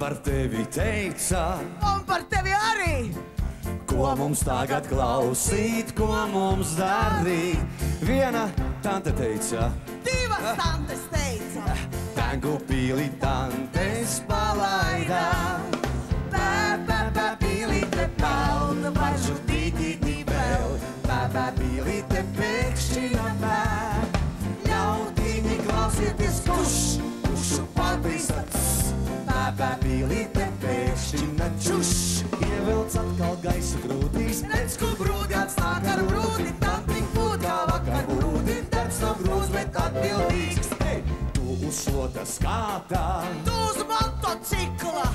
par tevi teica, Un par tevi arī. ko mums tagad klausīt, ko mums darīt. Viena tante teica, Divas tantes teica. tangu pīli tantes palaidā. Pīlīte pelna pašu tītī vēl. Pīlīte pēkšņi apēd. Ļautiņi klausieties, kuršu pārbīstat. Pīlīte pēkšņi čuš. Ievilc atkal gaisu grūtīs. Redz, kur brūdāts nāk ar brūdi, tantiņ būt kā vakar brūdi. Darbs nav grūts, bet atbildīgs. Hei, tu uz slotas kātā, Tu uz motocikla.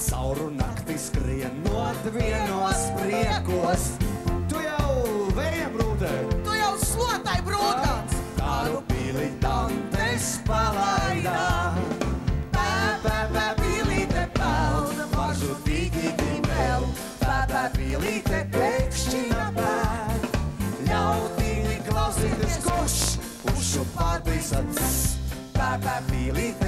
cauru nakti skrienot vienos priekos. Tu jau vējam brūdē, Tu jau slotai brūdāts. tādu pīli tantes palaidā. Pīlīte pelna pašu tītī vēl. Pīlīte pēkšņi apēd. Ļautiņi klausieties, kurš pušu pārbīsats. Pīlīte